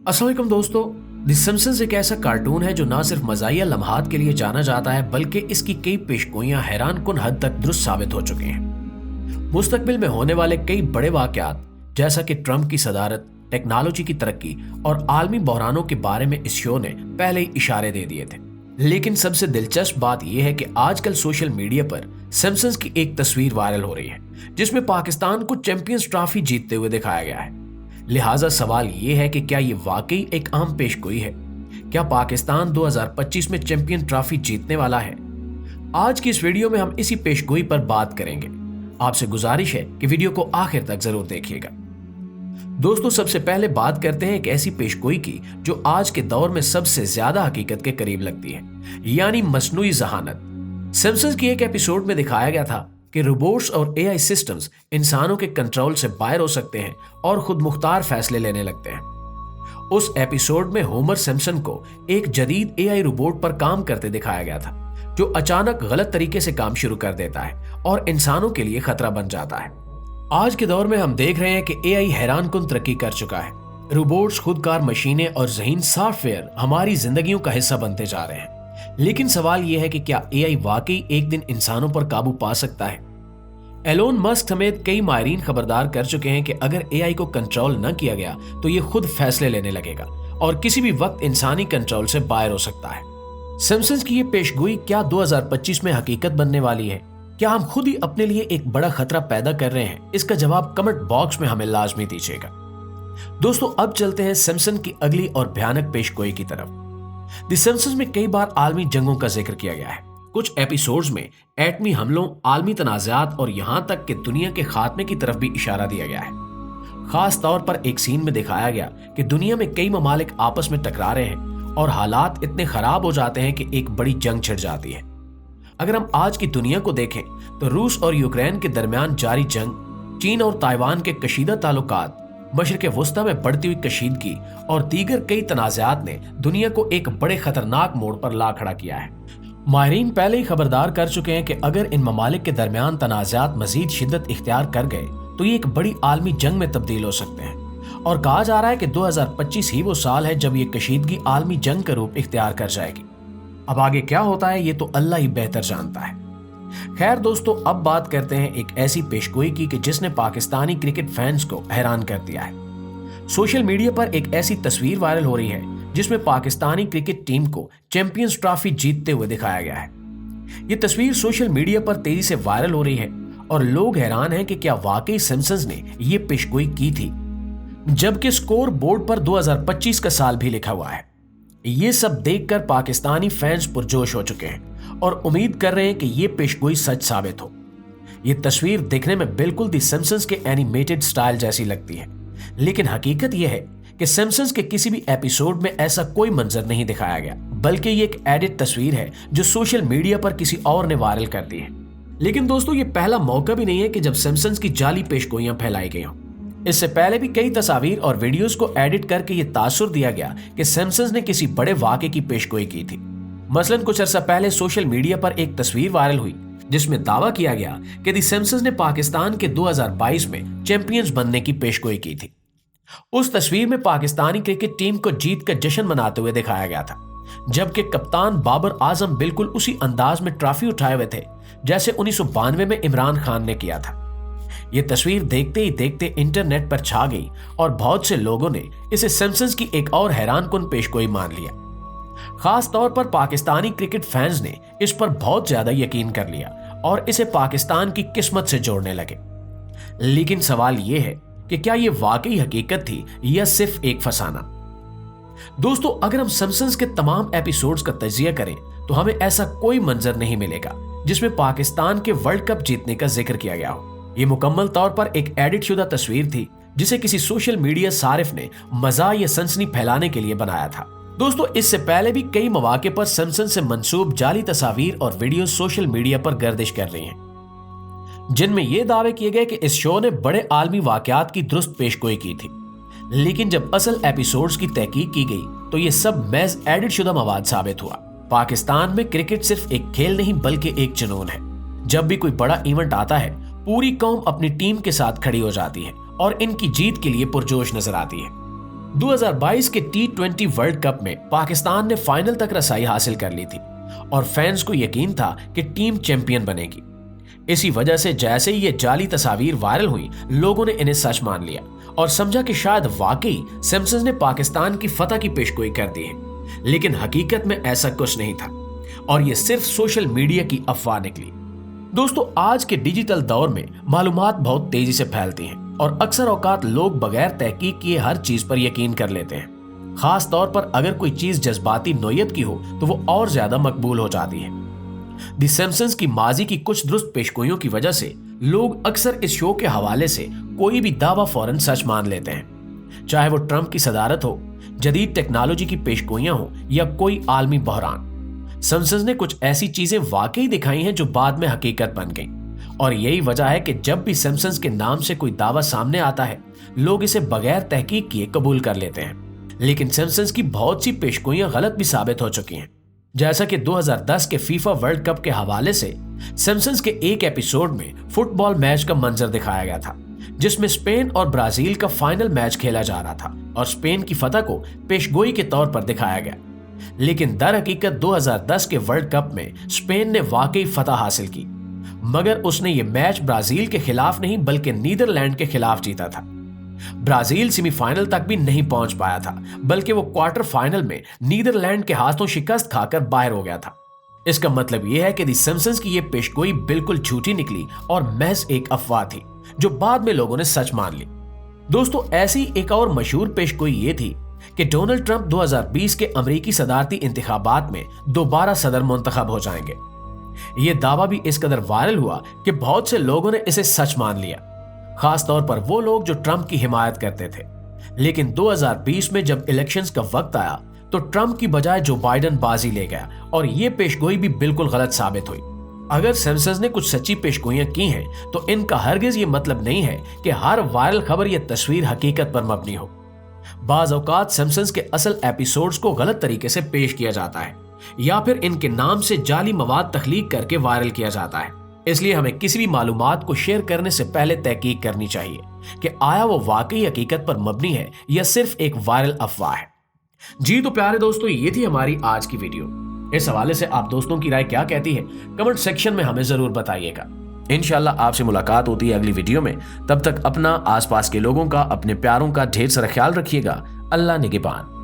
अस्सलाम वालेकुम दोस्तों। द सिम्पसन्स एक ऐसा कार्टून है जो ना सिर्फ मज़ाहिया लम्हात के लिए जाना जाता है बल्कि इसकी कई पेशगोइयां हैरान कुन हद तक दुरुस्त साबित हो चुकी हैं। मुस्तकबिल में होने वाले कई बड़े वाक़यात जैसा कि ट्रंप की सदारत, टेक्नोलॉजी की तरक्की और आलमी बहरानों के बारे में इस शो ने पहले ही इशारे दे दिए थे। लेकिन सबसे दिलचस्प बात यह है कि आजकल सोशल मीडिया पर सिम्पसन्स की एक तस्वीर वायरल हो रही है जिसमें पाकिस्तान को चैंपियंस ट्रॉफी जीतते हुए दिखाया गया है। लिहाजा सवाल ये है कि क्या ये वाकई एक अहम पेशगोई है? क्या पाकिस्तान 2025 में चैंपियन ट्रॉफी जीतने वाला है? आज की इस वीडियो में हम इसी पेशगोई पर बात करेंगे। आपसे गुजारिश है कि वीडियो को आखिर तक जरूर देखिएगा। दोस्तों, सबसे पहले बात करते हैं एक ऐसी पेशगोई की जो आज के दौर में सबसे ज्यादा हकीकत के करीब लगती है, यानी मसनूई ज़हानत। सिम्पसन्स की एक एपिसोड में दिखाया गया था कि रोबोट्स और एआई सिस्टम्स इंसानों के कंट्रोल से बाहर हो सकते हैं और खुद मुख्तार फैसले लेने लगते हैं। उस एपिसोड में होमर सिम्पसन को एक जदीद एआई रोबोट पर काम करते दिखाया गया था जो अचानक गलत तरीके से काम शुरू कर देता है और इंसानों के लिए खतरा बन जाता है। आज के दौर में हम देख रहे हैं कि एआई हैरान कुन तरक्की कर चुका है। रोबोट्स, खुदकार मशीनें और ज़हीन सॉफ्टवेयर हमारी जिंदगियों का हिस्सा बनते जा रहे हैं। लेकिन सवाल यह है कि क्या एआई वाकई एक दिन इंसानों पर काबू पा सकता है? एलोन मस्क समेत कई माहिरीन खबरदार कर चुके हैं कि अगर एआई को कंट्रोल न किया गया तो ये खुद फैसले लेने लगेगा और किसी भी वक्त इंसानी कंट्रोल से बाहर हो सकता है। सिम्पसन्स की ये पेशगोई क्या 2025 में हकीकत बनने वाली है? क्या हम खुद ही अपने लिए एक बड़ा खतरा पैदा कर रहे हैं? इसका जवाब कमेंट बॉक्स में हमें लाजमी दीजिएगा। दोस्तों, अब चलते हैं सिम्पसन की अगली और भयानक पेशगोई की तरफ। द सिम्पसन्स में कई बार आलमी जंगों का जिक्र किया गया है। कुछ एपिसोड्स में एटमी हमलों, आलमी तनाज़ात और यहां तक कि दुनिया के खात्मे की तरफ भी इशारा दिया गया है। खास तौर पर एक सीन में दिखाया गया कि दुनिया में कई ममालिक आपस में टकरा रहे हैं और हालात इतने खराब हो जाते हैं कि एक बड़ी जंग छिड़ जाती है। अगर हम आज की दुनिया को देखें तो रूस और यूक्रेन के दरमियान जारी जंग, चीन और ताइवान के कशीदा ताल्लुकात, मशरिक़ वस्ता में बढ़ती हुई कशीदगी और दीगर कई तनाज़ात ने दुनिया को एक बड़े खतरनाक मोड़ पर ला खड़ा किया है। माहिरीन पहले ही खबरदार कर चुके हैं कि अगर इन ममालिक के दरमियान तनाज़ात मजीद शिद्दत इख्तियार कर गए तो ये एक बड़ी आलमी जंग में तब्दील हो सकते हैं और कहा जा रहा है कि 2025 ही वो साल है जब ये कशीदगी आलमी जंग का रूप इख्तियार कर जाएगी। अब आगे क्या होता है ये तो अल्लाह ही बेहतर जानता है। खैर दोस्तों, अब बात करते हैं एक ऐसी पेशगोई की कि जिसने पाकिस्तानी क्रिकेट फैंस को हैरान कर दिया है। सोशल मीडिया पर एक ऐसी तस्वीर वायरल हो रही है जिसमें पाकिस्तानी क्रिकेट टीम को चैंपियंस ट्रॉफी जीतते हुए दिखाया गया है। ये तस्वीर सोशल मीडिया पर तेजी से वायरल हो रही है और लोग हैरान हैं कि क्या वाकई सिम्पसन्स ने ये पेशगोई की थी, जबकि स्कोर बोर्ड पर 2025 का साल भी लिखा हुआ है। ये सब देखकर पाकिस्तानी फैंस पुरजोश हो चुके हैं और उम्मीद कर रहे हैं कि ये पेशगोई सच साबित हो। ये तस्वीर दिखने में बिल्कुल दी सिम्पसन्स के एनिमेटेड स्टाइल जैसी लगती है, लेकिन हकीकत यह है कि सिम्पसन्स के किसी भी एपिसोड में ऐसा कोई मंजर नहीं दिखाया गया, बल्कि ये एक एडिट तस्वीर है जो सोशल मीडिया पर किसी और ने वायरल कर दी है। लेकिन दोस्तों, ये पहला मौका भी नहीं है कि जब सिम्पसन्स की जाली पेशगोइयां फैलाई गई हों। इससे पहले भी कई तस्वीर और वीडियोस को एडिट करके ये तासुर दिया गया कि सिम्पसन्स ने किसी बड़े वाक़े की पेशगोई की थी। मसलन कुछ अर्सा पहले सोशल मीडिया पर एक तस्वीर वायरल हुई जिसमें दावा किया गया कि द सिम्पसन्स ने पाकिस्तान के 2022 में चैंपियंस बनने की पेशगोई की थी। उस तस्वीर में पाकिस्तानी क्रिकेट टीम को जीत का जश्न मनाते हुए दिखाया गया था, जबकि कप्तान बाबर आजम बिल्कुल उसी अंदाज में ट्रॉफी उठाए हुए थे जैसे 1992 में इमरान खान ने किया था। यह तस्वीर देखते ही देखते इंटरनेट पर छा गई और बहुत से लोगों ने इसे सिम्पसन्स की एक और हैरानकुन पेशगोई मान लिया। खास तौर पर पाकिस्तानी क्रिकेट फैंस ने इस पर बहुत ज्यादा यकीन कर लिया और इसे पाकिस्तान की किस्मत से जोड़ने लगे। लेकिन सवाल यह है कि क्या यह वाकई हकीकत थी या सिर्फ एक फसाना? दोस्तों, अगर हम सिम्पसन्स के तमाम एपिसोड्स का तजिया करें तो हमें ऐसा कोई मंजर नहीं मिलेगा जिसमें पाकिस्तान के वर्ल्ड कप जीतने का जिक्र किया गया हो। यह मुकम्मल तौर पर एक एडिट शुदा तस्वीर थी जिसे किसी सोशल मीडिया सारिफ ने मज़ा या सनसनी फैलाने के लिए बनाया था। दोस्तों, इससे पहले भी कई मौके पर सिम्पसन्स से मंसूब जाली तस्वीर और वीडियो सोशल मीडिया पर गर्दिश कर रही हैं, जिनमें यह दावे किए गए कि इस शो ने बड़े आलमी वाकयात की दुरुस्त पेशगोई की थी। लेकिन जब असल एपिसोड्स की तहकीक की गई तो यह सब महज एडिट शुदा मवाद साबित हुआ। पाकिस्तान में क्रिकेट सिर्फ एक खेल नहीं बल्कि एक जुनून है। जब भी कोई बड़ा इवेंट आता है पूरी कौम अपनी टीम के साथ खड़ी हो जाती है और इनकी जीत के लिए पुरजोश नजर आती है। 2022 के T20 वर्ल्ड कप में पाकिस्तान ने फाइनल तक रसाई हासिल कर ली थी और फैंस को यकीन था कि टीम चैंपियन बनेगी। इसी वजह से जैसे ही ये जाली तस्वीर वायरल हुई, लोगों ने इन्हें सच मान लिया और समझा कि शायद वाकई सिम्पसन्स ने पाकिस्तान की फतह की पेशगोई कर दी है। लेकिन हकीकत में ऐसा कुछ नहीं था और ये सिर्फ सोशल मीडिया की अफवाह निकली। दोस्तों, आज के डिजिटल दौर में मालूमात बहुत तेजी से फैलती हैं और अक्सर औकात लोग बगैर तहकीक किए हर चीज पर यकीन कर लेते हैं। खास तौर पर अगर कोई चीज जज्बाती नोयत की हो तो वो और ज्यादा मकबूल हो जाती है। द सिम्पसन्स की माजी की कुछ दुरुस्त पेशगोइयों की वजह से लोग अक्सर इस शो के हवाले से कोई भी दावा फौरन सच मान लेते हैं, चाहे वो ट्रंप की सदारत हो, जदीद टेक्नोलॉजी की पेशगोइयां हो या कोई आलमी बहरान। सिम्पसन्स ने कुछ ऐसी चीजें वाकई दिखाई हैं जो बाद में हकीकत बन गईं और यही वजह है कि जब भी सिम्पसन्स के नाम से कोई दावा सामने आता है, लोग इसे बगैर तहकीक किए कबूल कर लेते हैं। लेकिन सिम्पसन्स की बहुत सी पेशगोइयां गलत भी साबित हो चुकी हैं। जैसा कि 2010 के फीफा वर्ल्ड कप के हवाले से सिम्पसन्स के एक एपिसोड में फुटबॉल मैच का मंजर दिखाया गया था, जिसमें स्पेन और ब्राजील का फाइनल मैच खेला जा रहा था और स्पेन की फतह को पेशगोई के तौर पर दिखाया गया। लेकिन दर हकीकत 2010 के वर्ल्ड कप में स्पेन ने वाकई फतह हासिल की, मगर उसने ये मैच ब्राजील के खिलाफ नहीं बल्कि नीदरलैंड के खिलाफ जीता था। ब्राजील सेमीफाइनल तक भी नहीं पहुंच पाया था, बल्कि वो क्वार्टर फाइनल में नीदरलैंड के हाथों शिकस्त खाकर बाहर हो गया था। इसका मतलब यह है कि द सिम्पसन्स की यह पेशगोई बिल्कुल झूठी निकली और महज एक अफवाह थी जो बाद में लोगों ने सच मान ली। दोस्तों, ऐसी एक और मशहूर पेशगोई ये थी कि डोनाल्ड ट्रंप 2020 के अमेरिकी सदारती इंतखाबात में दोबारा सदर मुंतखब हो जाएंगे। यह दावा भी इस कदर वायरल हुआ कि बहुत से लोगों ने इसे सच मान लिया, खास तौर पर वो लोग जो ट्रंप की हिमायत करते थे। लेकिन 2020 में जब इलेक्शंस का वक्त आया तो ट्रंप की बजाय जो बाइडेन बाजी ले गया और ये पेशगोई भी बिल्कुल गलत साबित हुई। अगर सिम्पसन्स ने कुछ सच्ची पेशगोइयां की हैं तो इनका हरगिज ये मतलब नहीं है कि हर वायरल खबर या तस्वीर हकीकत पर मबनी हो। बाज औकात सिम्पसन्स के असल एपिसोड्स को गलत तरीके से पेश किया जाता है या फिर इनके नाम से जाली मवाद तख्लीक करके वायरल किया जाता है। इसलिए हमें किसी भी मालूमात को शेयर करने से पहले तहकीक करनी चाहिए कि आया वो वाकई हकीकत पर मबनी है या सिर्फ एक वायरल अफवाह है। जी तो प्यारे दोस्तों, ये थी हमारी आज की वीडियो। इस हवाले से आप दोस्तों की राय क्या कहती है, कमेंट सेक्शन में हमें जरूर बताइएगा। इंशाल्लाह आपसे मुलाकात होती है अगली वीडियो में। तब तक अपना, आसपास के लोगों का, अपने प्यारों का ढेर सारा ख्याल रखिएगा। अल्लाह निगहबान।